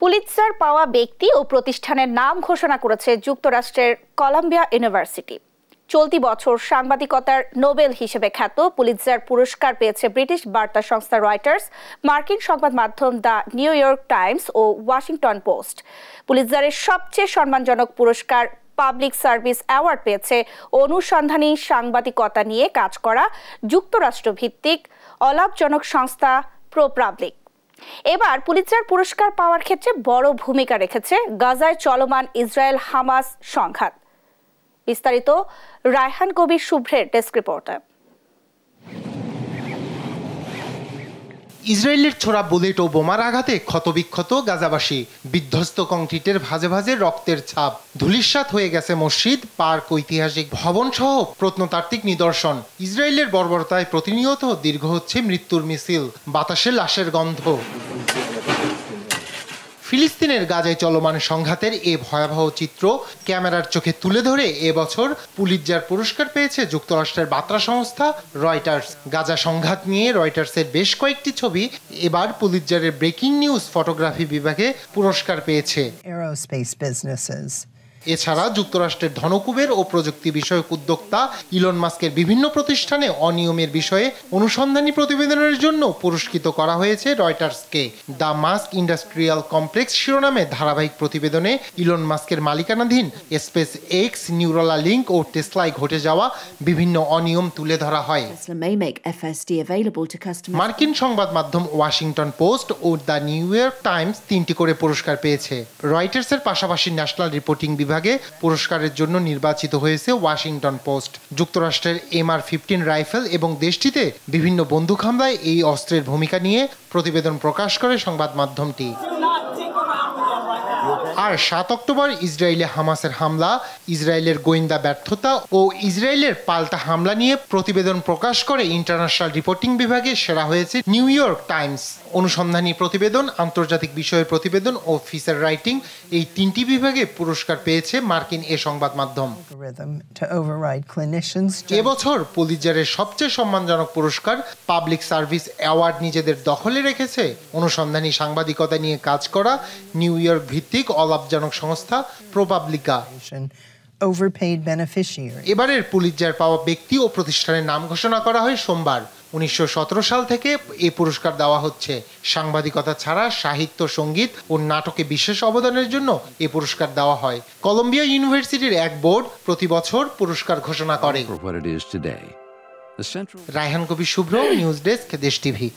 Pulitzer পাওয়া ব্যক্তি ও প্রতিষ্ঠানের নাম ঘোষণা করেছে যুক্তরাষ্ট্রের কলাম্বিয়া ইউনিভার্সিটি। চলতি বছর সাংবাদিকতার নোবেল হিসেবে খ্যাত পুলিৎজার পুরস্কার পেয়েছে ব্রিটিশ বার্তা সংস্থা রয়টার্স, মার্কিন সংবাদ মাধ্যম দ্য নিউ ইয়র্ক টাইমস ও ওয়াশিংটন পোস্ট। পুলিৎজারের সবচেয়ে সম্মানজনক পুরস্কার পাবলিক সার্ভিস অ্যাওয়ার্ড পেয়েছে অনুসন্ধানী সাংবাদিকতা নিয়ে কাজ করা যুক্তরাষ্ট্রভিত্তিক অলাভজনক সংস্থা প্রোপাবলিক। এবার পুলিৎজার পুরস্কার পাওয়ার ক্ষেত্রে বড় ভূমিকা রেখেছে গাজায় চলমান ইসরায়েল হামাস সংঘাত। বিস্তারিত রায়হান কবির শুভ্রের ডেস্ক রিপোর্টে। ইসরায়েলের ছোড়া বুলেট ও বোমার আঘাতে ক্ষতবিক্ষত গাজাবাসী, বিধ্বস্ত কংক্রিটের ভাঁজে ভাঁজে রক্তের ছাপ, ধূলিসাৎ হয়ে গেছে মসজিদ, পার্ক, ঐতিহাসিক ভবন সহ প্রত্নতাত্ত্বিক নিদর্শন। ইসরায়েলের বর্বরতায় প্রতিনিয়ত দীর্ঘ হচ্ছে মৃত্যুর মিছিল, বাতাসে লাশের গন্ধ। ফিলিস্তিনের গাজায় চলমান সংঘাতের এ ভয়াবহ চিত্র ক্যামেরার চোখে তুলে ধরে এবছর পুলিৎজার পুরস্কার পেয়েছে যুক্তরাষ্ট্রের বার্তা সংস্থা রয়টার্স। গাজা সংঘাত নিয়ে রয়টার্সের বেশ কয়েকটি ছবি এবার পুলিৎজারের ব্রেকিং নিউজ ফটোগ্রাফি বিভাগে পুরস্কার পেয়েছে। এছাড়া যুক্তরাষ্ট্রের ধনকুবের ও প্রযুক্তি বিষয়ক উদ্যোক্তা ইলন মাস্কের বিভিন্ন প্রতিষ্ঠানে অনিয়মের বিষয়ে অনুসন্ধানী প্রতিবেদনের জন্য পুরস্কৃত করা হয়েছে রয়টার্সকে। দ্য মাস্ক ইন্ডাস্ট্রিয়াল কমপ্লেক্স শিরোনামে ধারাবাহিক প্রতিবেদনে ইলন মাস্কের মালিকানাধীন স্পেস এক্স, নিউরালা লিঙ্ক ও টেসলায় ঘটে যাওয়া বিভিন্ন অনিয়ম তুলে ধরা হয়। মার্কিন সংবাদ মাধ্যম ওয়াশিংটন পোস্ট ও দ্য নিউ ইয়র্ক টাইমস 3টি করে পুরস্কার পেয়েছে। রয়টার্সের পাশাপাশি ন্যাশনাল রিপোর্টিং বিভাগে পুরস্কারের জন্য নির্বাচিত হয়েছে ওয়াশিংটন পোস্ট। যুক্তরাষ্ট্রের MR-15 রাইফেল এবং দেশটিতে বিভিন্ন বন্দুক হামলায় এই অস্ত্রের ভূমিকা নিয়ে প্রতিবেদন প্রকাশ করে সংবাদ মাধ্যমটি। আর 7 অক্টোবর ইসরায়েলে হামাসের হামলা, ইসরায়েলের গোয়েন্দা ব্যর্থতা ও ইসরায়েলের পাল্টা হামলা নিয়ে প্রতিবেদন প্রকাশ করে ইন্টারন্যাশনাল রিপোর্টিং বিভাগে সেরা হয়েছে নিউ ইয়র্ক টাইমস। অনুসন্ধানী প্রতিবেদন, আন্তর্জাতিক বিষয়ের প্রতিবেদন ও ফিচার রাইটিং, এই 3টি বিভাগে পুরস্কার পেয়েছে মার্কিন এ সংবাদ মাধ্যম। এবছর পুলিৎজারের সবচেয়ে সম্মানজনক পুরস্কার পাবলিক সার্ভিস অ্যাওয়ার্ড নিজেদের দখলে রেখেছে অনুসন্ধানী সাংবাদিকতা নিয়ে কাজ করা নিউ ইয়র্ক ভিত্তিক অলাভজনক সংস্থা প্রোপাবলিকা। এবারের পুলিৎজার পাওয়া ব্যক্তি ও প্রতিষ্ঠানের নাম ঘোষণা করা হয় সোমবার। 1917 সাল থেকে এই পুরস্কার দেওয়া হচ্ছে। সাংবাদিকতা ছাড়া সাহিত্য, সঙ্গীত ও নাটকে বিশেষ অবদানের জন্য এই পুরস্কার দেওয়া হয়। কলম্বিয়া ইউনিভার্সিটির এক বোর্ড প্রতি বছর পুরস্কার ঘোষণা করে। রায়হান কবির শুভ্র, নিউজ ডেস্ক, দেশ টিভি।